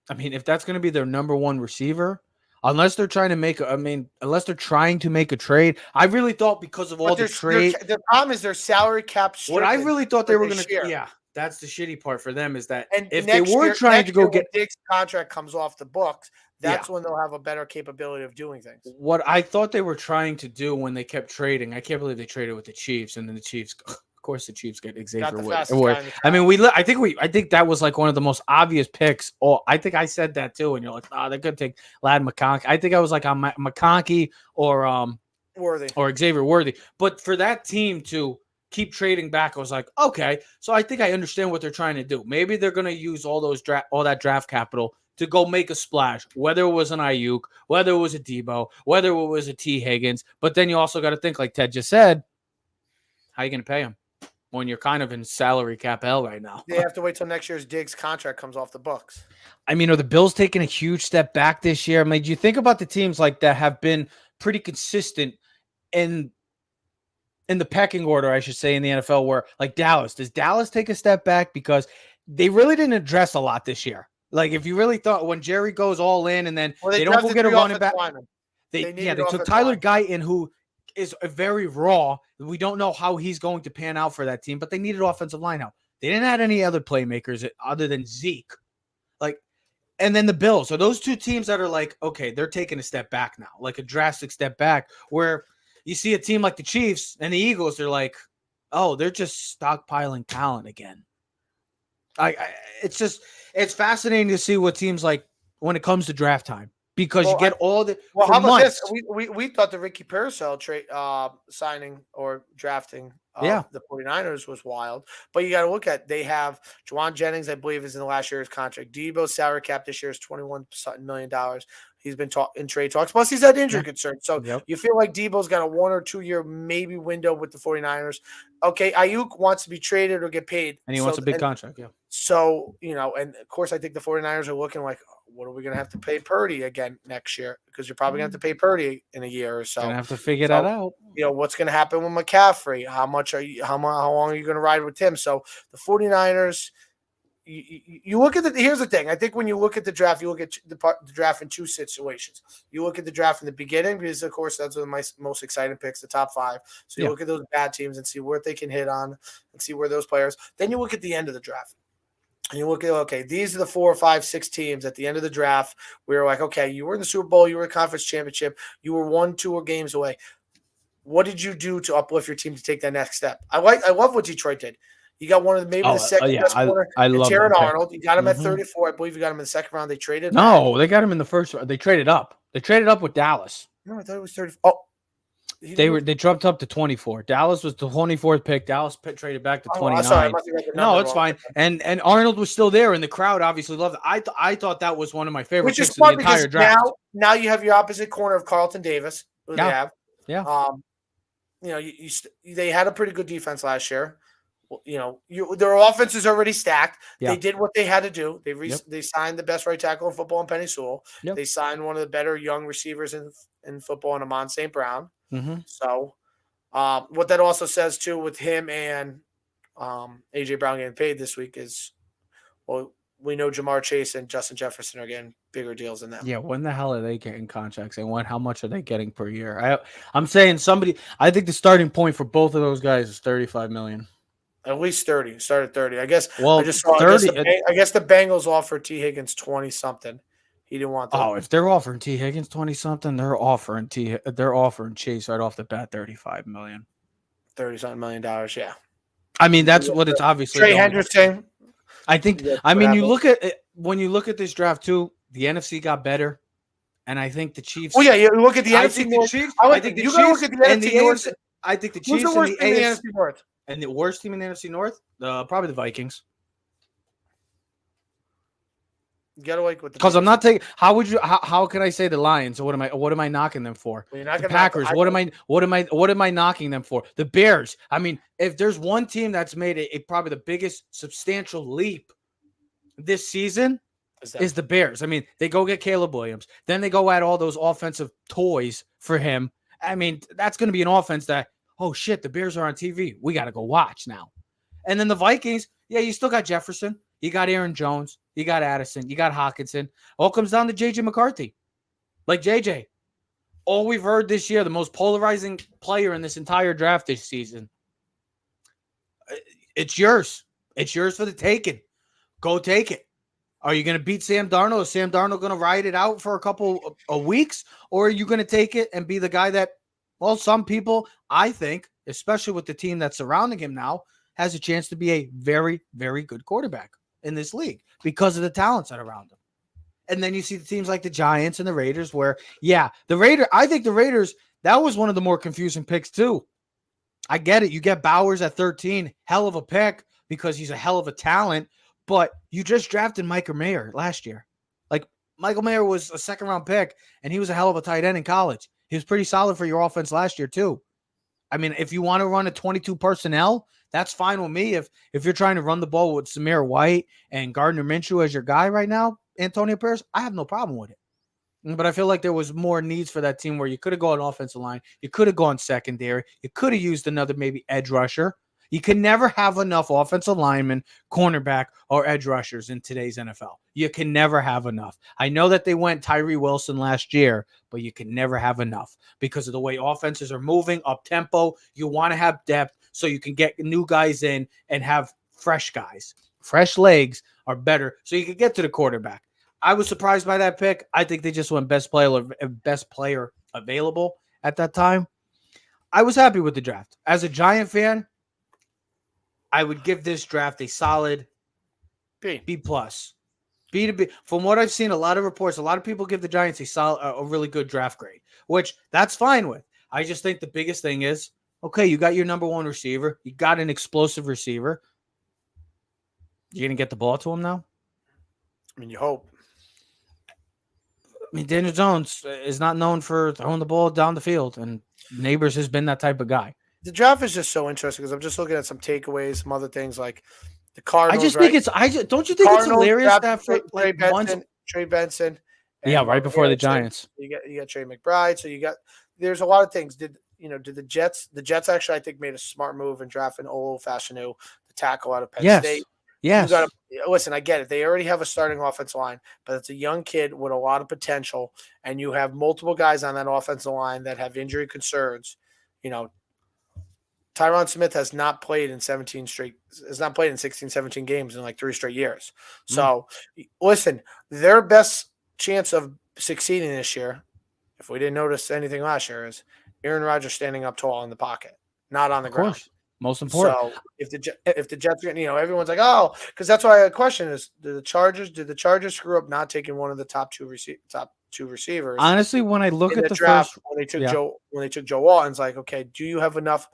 Speaker 2: I mean, if that's going to be their number 1 receiver, unless they're trying to make a trade, I really thought because of all the trade.
Speaker 3: The problem is their salary cap.
Speaker 2: What I really thought they were going to. Yeah, that's the shitty part for them is that if they were trying to go get
Speaker 3: Diggs' contract comes off the books. That's when they'll have a better capability of doing things.
Speaker 2: What I thought they were trying to do when they kept trading, I can't believe they traded with the Chiefs, and then the Chiefs, of course, the Chiefs get Xavier Woods. I mean, I think that was like one of the most obvious picks. Oh, I think I said that too, and you're like, they could take Lad McConkey. I think I was like on McConkey or
Speaker 3: Worthy
Speaker 2: or Xavier Worthy. But for that team to keep trading back, I was like, okay, so I think I understand what they're trying to do. Maybe they're going to use all that draft capital to go make a splash, whether it was an Ayuk, whether it was a Debo, whether it was a T. Higgins. But then you also got to think, like Ted just said, how are you going to pay him when you're kind of in salary cap hell right now?
Speaker 3: They have to wait till next year's Diggs contract comes off the books.
Speaker 2: I mean, are the Bills taking a huge step back this year? I mean, do you think about the teams like that have been pretty consistent in the pecking order, I should say, in the NFL, where like Dallas, does Dallas take a step back because they really didn't address a lot this year? Like, if you really thought when Jerry goes all in and then they don't go get a running back, they took Tyler Guyton, who is a very raw. We don't know how he's going to pan out for that team, but they needed offensive line help. They didn't have any other playmakers other than Zeke. Like, and then the Bills. So those two teams that are like, okay, they're taking a step back now, like a drastic step back, where you see a team like the Chiefs and the Eagles, they're like, oh, they're just stockpiling talent again. It's fascinating to see what teams like when it comes to draft time, because you get all the.
Speaker 3: Well, how about this? We thought the Ricky Pearsall trade signing or drafting the 49ers was wild, but you got to look at, they have Juwan Jennings, I believe, is in the last year's contract. Debo's salary cap this year is $21 million. He's been in trade talks. Plus, he's had injury concerns. So you feel like Debo's got a 1 or 2 year maybe window with the 49ers. Okay, Ayuk wants to be traded or get paid.
Speaker 2: And he wants a big contract,
Speaker 3: So, and of course, I think the 49ers are looking like, what are we going to have to pay Purdy again next year? Because you're probably going to have to pay Purdy in a year or so.
Speaker 2: Going to have to figure that out.
Speaker 3: What's going to happen with McCaffrey? How long are you going to ride with him? So the 49ers, you look at here's the thing. I think when you look at the draft, you look at the draft in two situations. You look at the draft in the beginning, because of course that's one of my most exciting picks, the top 5. So you look at those bad teams and see where they can hit on and see where those players. Then you look at the end of the draft. And you look at, okay, these are the 4, 5, 6 teams at the end of the draft. We were like, okay, you were in the Super Bowl, you were in the conference championship, you were 1, 2 games away. What did you do to uplift your team to take that next step? I love what Detroit did. You got one of the second best corner.
Speaker 2: I love
Speaker 3: Aaron Arnold. You got him at 34. I believe you got him in the second round. They traded.
Speaker 2: No, they got him in the first round. They traded up. They traded up with Dallas.
Speaker 3: No, I thought it was 30. Oh.
Speaker 2: They jumped up to 24. Dallas was the 24th pick. Dallas traded back to 29.
Speaker 3: Sorry,
Speaker 2: no, it's fine. And Arnold was still there, and the crowd obviously loved it. I thought that was one of my favorite picks of the entire draft.
Speaker 3: Now you have your opposite corner of Carlton Davis, who they have.
Speaker 2: Yeah.
Speaker 3: They had a pretty good defense last year. Their offense is already stacked. Yeah. They did what they had to do. They signed the best right tackle in football in Penny Sewell. Yep. They signed one of the better young receivers in football in Amon St. Brown.
Speaker 2: Mm-hmm.
Speaker 3: So what that also says too with him and A.J. Brown getting paid this week is, well, we know Jamar Chase and Justin Jefferson are getting bigger deals than them.
Speaker 2: Yeah, when the hell are they getting contracts, and how much are they getting per year? I'm saying I think the starting point for both of those guys is $35 million.
Speaker 3: At least 30. Start at 30. I guess.
Speaker 2: Well,
Speaker 3: I just saw
Speaker 2: 30.
Speaker 3: I guess the Bengals offered T. Higgins 20 something. He didn't want that.
Speaker 2: Oh, if they're offering T. Higgins 20 something, they're offering Chase right off the bat $35 million.
Speaker 3: $30-something million, yeah.
Speaker 2: I mean, that's what it's obviously.
Speaker 3: Trey Hendrickson.
Speaker 2: I think. I mean, you look at it, when you look at this draft too. The NFC got better, and I think the Chiefs.
Speaker 3: Oh yeah, you look at the NFC North.
Speaker 2: I think the Chiefs
Speaker 3: look at the NFC North.
Speaker 2: I think the
Speaker 3: Chiefs
Speaker 2: and the
Speaker 3: NFC North.
Speaker 2: And the worst team in the NFC North, probably the Vikings.
Speaker 3: You gotta like with
Speaker 2: because I'm not taking. How would you? How can I say the Lions? So what am I knocking them for?
Speaker 3: Well, the
Speaker 2: Packers. What am I knocking them for? The Bears. I mean, if there's one team that's made probably the biggest substantial leap this season, is the Bears. I mean, they go get Caleb Williams, then they go add all those offensive toys for him. I mean, that's going to be an offense that, oh shit, the Bears are on TV. We got to go watch now. And then the Vikings, yeah, you still got Jefferson. You got Aaron Jones. You got Addison. You got Hawkinson. All comes down to J.J. McCarthy. Like J.J. All we've heard this year, the most polarizing player in this entire draft this season. It's yours. It's yours for the taking. Go take it. Are you going to beat Sam Darnold? Is Sam Darnold going to ride it out for a couple of weeks? Or are you going to take it and be the guy that, well, some people, I think, especially with the team that's surrounding him now, has a chance to be a very, very good quarterback in this league because of the talents that are around him. And then you see the teams like the Giants and the Raiders where, I think the Raiders, that was one of the more confusing picks too. I get it. You get Bowers at 13, hell of a pick because he's a hell of a talent. But you just drafted Michael Mayer last year. Like Michael Mayer was a second-round pick, and he was a hell of a tight end in college. He was pretty solid for your offense last year too. I mean, if you want to run a 22 personnel, that's fine with me. If you're trying to run the ball with Samir White and Gardner Minshew as your guy right now, Antonio Pierce, I have no problem with it. But I feel like there was more needs for that team where you could have gone offensive line. You could have gone secondary. You could have used another maybe edge rusher. You can never have enough offensive linemen, cornerback, or edge rushers in today's NFL. You can never have enough. I know that they went Tyree Wilson last year, but you can never have enough because of the way offenses are moving up tempo. You want to have depth so you can get new guys in and have fresh guys. Fresh legs are better so you can get to the quarterback. I was surprised by that pick. I think they just went best player available at that time. I was happy with the draft. As a Giant fan, I would give this draft a solid B+. B to B. From what I've seen, a lot of reports, a lot of people give the Giants a really good draft grade, which that's fine with. I just think the biggest thing is, okay, you got your number one receiver. You got an explosive receiver. You're going to get the ball to him now?
Speaker 3: I mean, you hope.
Speaker 2: I mean, Daniel Jones is not known for throwing the ball down the field, and Neighbors has been that type of guy.
Speaker 3: The draft is just so interesting because I'm just looking at some takeaways, some other things like the Cardinals.
Speaker 2: I just think don't you think it's hilarious that for
Speaker 3: Trey Benson.
Speaker 2: Yeah, right before the Giants.
Speaker 3: You got Trey McBride. So there's a lot of things. Did the Jets actually, I think, made a smart move in drafting Olu Fashanu, the tackle out of Penn State.
Speaker 2: Yes.
Speaker 3: Listen, I get it. They already have a starting offensive line, but it's a young kid with a lot of potential, and you have multiple guys on that offensive line that have injury concerns. Tyron Smith has not played in 16, 17 games in like 3 straight years. So, listen, their best chance of succeeding this year, if we didn't notice anything last year, is Aaron Rodgers standing up tall in the pocket, not on the ground.
Speaker 2: Course. Most important.
Speaker 3: So if the Jets, everyone's like, oh, because that's why the question is: did the Chargers screw up not taking one of the top two receivers?
Speaker 2: Honestly, when I look at the
Speaker 3: draft,
Speaker 2: first,
Speaker 3: when they took Joe Walton, it's like, okay, do you have enough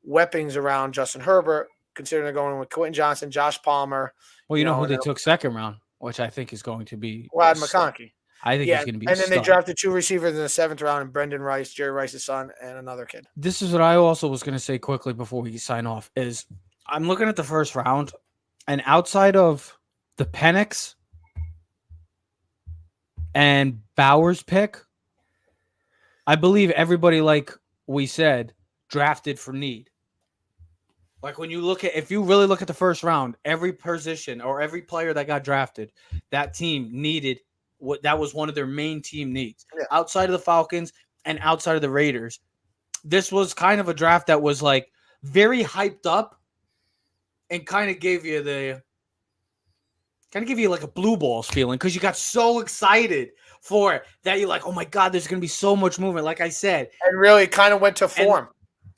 Speaker 3: weapons around Justin Herbert? Considering they're going with Quentin Johnson, Josh Palmer.
Speaker 2: Well, you know who they took second round, which I think is going to be
Speaker 3: Ladd McConkey.
Speaker 2: I think he's going to be.
Speaker 3: And then they drafted 2 receivers in the 7th round, and Brendan Rice, Jerry Rice's son, and another kid.
Speaker 2: This is what I also was going to say quickly before we sign off is I'm looking at the first round, and outside of the Penix and Bowers pick, I believe everybody, like we said, drafted for need. Like if you really look at the first round, every position or every player that got drafted, that team needed that was one of their main team needs. Yeah. Outside of the Falcons and outside of the Raiders, this was kind of a draft that was like very hyped up and kind of gave you like a blue balls feeling because you got so excited for it that you're like, oh my God, there's gonna be so much movement. Like I said,
Speaker 3: and really kind of went to form.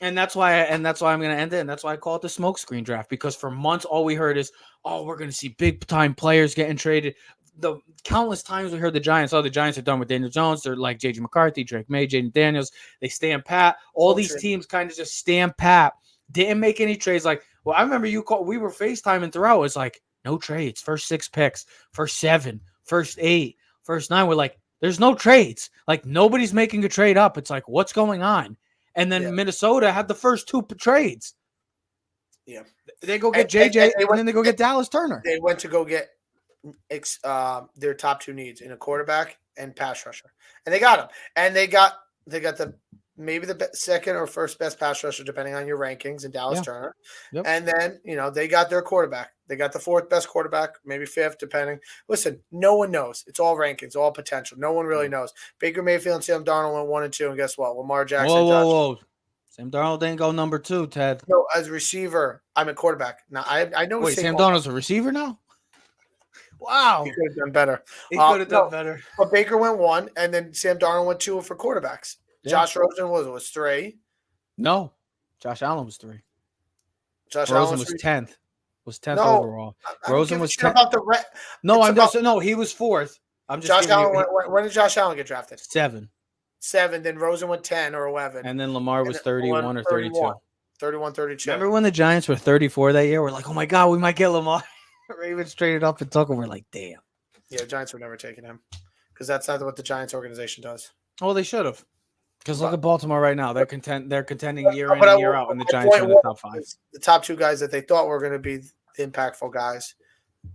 Speaker 2: And that's why I'm going to end it. And that's why I call it the smokescreen draft, because for months, all we heard is, oh, we're going to see big time players getting traded. The countless times we heard the Giants are done with Daniel Jones. They're like J.J. McCarthy, Drake May, Jaden Daniels. They stand pat. All these teams kind of just stand pat. Didn't make any trades. Like, well, I remember we were FaceTiming throughout. It's like, no trades. First 6 picks, first 7, first 8, first 9. We're like, there's no trades. Like, nobody's making a trade up. It's like, what's going on? And then Minnesota had the first 2 trades. Yeah. They go get JJ, and then they go get Dallas Turner.
Speaker 3: They went to go get their top 2 needs in a quarterback and pass rusher. And they got them. And they got maybe the second or first best pass rusher, depending on your rankings, in Dallas Turner. Yep. And then, they got their quarterback. They got the 4th best quarterback, maybe 5th, depending. Listen, no one knows. It's all rankings, all potential. No one really knows. Baker Mayfield and Sam Darnold went 1 and 2, and guess what? Lamar Jackson.
Speaker 2: Whoa. Sam Darnold didn't go number 2, Ted.
Speaker 3: No, as a receiver, I'm a quarterback. Now, I know.
Speaker 2: Wait, Sam Darnold's a receiver now? Wow.
Speaker 3: He could have done better.
Speaker 2: Better.
Speaker 3: But Baker went 1, and then Sam Darnold went 2 for quarterbacks. Yeah. Josh Rosen was 3.
Speaker 2: No. Josh Allen was 3.
Speaker 3: Rosen
Speaker 2: was 10th. Was 10th overall. Rosen was 10th.
Speaker 3: No,
Speaker 2: he was 4th. I'm just
Speaker 3: Josh Allen. When did Josh Allen get drafted?
Speaker 2: 7.
Speaker 3: 7. Then Rosen went 10 or 11.
Speaker 2: And then Lamar was 31 or 32.
Speaker 3: 31, 32.
Speaker 2: Remember when the Giants were 34 that year? We're like, oh my God, we might get Lamar. Ravens traded up and took him. We're like, damn.
Speaker 3: Yeah, the Giants were never taking him because that's not what the Giants organization does.
Speaker 2: Well, they should have. Because look at Baltimore right now. They're contending year in
Speaker 3: But
Speaker 2: and year out, and the Giants are in the top 5.
Speaker 3: The top 2 guys that they thought were going to be the impactful guys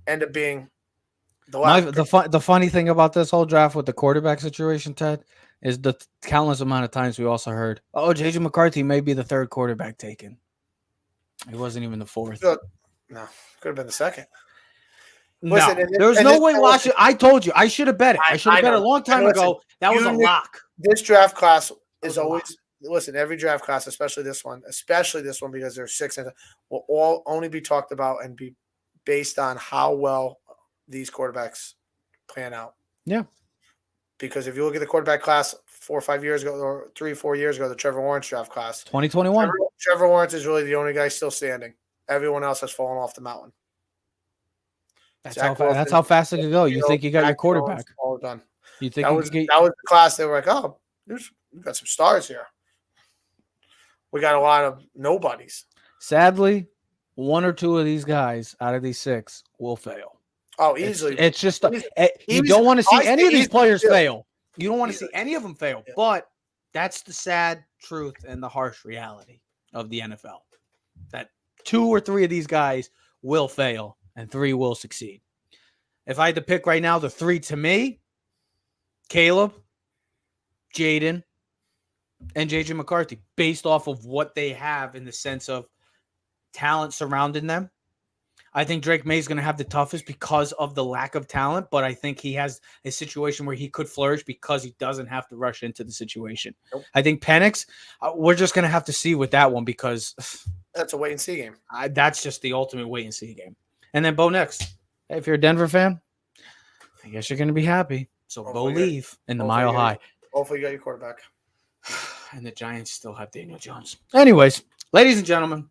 Speaker 3: end up being
Speaker 2: the funny thing about this whole draft with the quarterback situation, Ted, is the countless amount of times we also heard, oh, J.J. McCarthy may be the 3rd quarterback taken. He wasn't even the 4th.
Speaker 3: No, could have been the 2nd.
Speaker 2: No,
Speaker 3: Listen,
Speaker 2: there was no way Washington. I told you. I should have bet it. I should have bet it a long time ago. That was a lock.
Speaker 3: This draft class is always – listen, every draft class, especially this one because there's 6 will all only be talked about and be based on how well these quarterbacks plan out.
Speaker 2: Yeah.
Speaker 3: Because if you look at the quarterback class 4 or 5 years ago or 3 or 4 years ago, the Trevor Lawrence draft class.
Speaker 2: 2021.
Speaker 3: Trevor Lawrence is really the only guy still standing. Everyone else has fallen off the mountain.
Speaker 2: That's how fast it could go. You think you got your quarterback.
Speaker 3: All done.
Speaker 2: You think
Speaker 3: that was the class they were like, oh, we got some stars here. We got a lot of nobodies.
Speaker 2: Sadly, 1 or 2 of these guys out of these 6 will fail.
Speaker 3: Oh, easily.
Speaker 2: It's just you don't want to see any of these players fail. You don't want to see any of them fail. Yeah. But that's the sad truth and the harsh reality of the NFL. That 2 or 3 of these guys will fail and 3 will succeed. If I had to pick right now, the 3 to me, Caleb, Jaden, and J.J. McCarthy, based off of what they have in the sense of talent surrounding them. I think Drake May is going to have the toughest because of the lack of talent, but I think he has a situation where he could flourish because he doesn't have to rush into the situation. Nope. I think Penix, we're just going to have to see with that one because
Speaker 3: that's a wait-and-see game.
Speaker 2: That's just the ultimate wait-and-see game. And then Bo Nix. Hey, if you're a Denver fan, I guess you're going to be happy. So go leave in the Mile High.
Speaker 3: Hopefully you got your quarterback.
Speaker 2: And the Giants still have Daniel Jones. Anyways, ladies and gentlemen,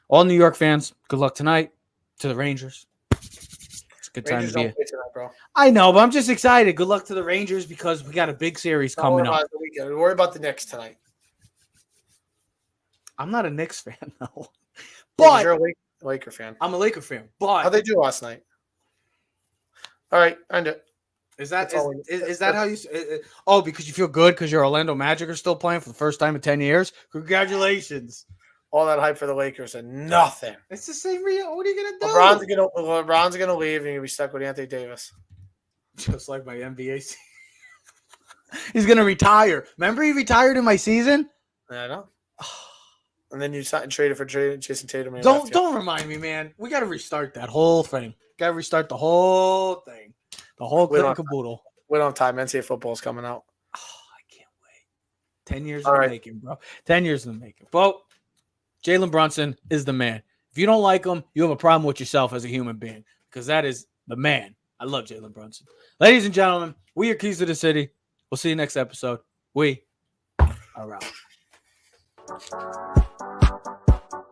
Speaker 2: all New York fans, good luck tonight to the Rangers. It's a good time to be.
Speaker 3: Tonight, bro.
Speaker 2: I know, but I'm just excited. Good luck to the Rangers because we got a big series coming up.
Speaker 3: Don't worry about the Knicks tonight.
Speaker 2: I'm not a Knicks fan, though. But
Speaker 3: you're a Laker fan.
Speaker 2: I'm a Laker fan. But
Speaker 3: how'd they do last night? All right, end it.
Speaker 2: Is that how you? Oh, because you feel good because your Orlando Magic are still playing for the first time in 10 years. Congratulations!
Speaker 3: All that hype for the Lakers and nothing.
Speaker 2: It's the same. What are you gonna do?
Speaker 3: LeBron's gonna leave and you'll be stuck with Anthony Davis.
Speaker 2: Just like my NBA. He's gonna retire. Remember, he retired in my season.
Speaker 3: I know. And then you traded for Jason Tatum.
Speaker 2: Don't remind me, man. We got to restart that whole thing. Got to restart the whole thing. The whole caboodle.
Speaker 3: We don't have time. NCAA football's coming out.
Speaker 2: Oh, I can't wait. 10 years in the making, bro. 10 years in the making. Well, Jalen Brunson is the man. If you don't like him, you have a problem with yourself as a human being because that is the man. I love Jalen Brunson. Ladies and gentlemen, we are Keys to the City. We'll see you next episode. We are out.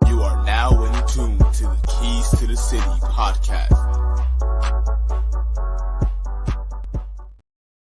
Speaker 1: You are now in tune to the Keys to the City podcast.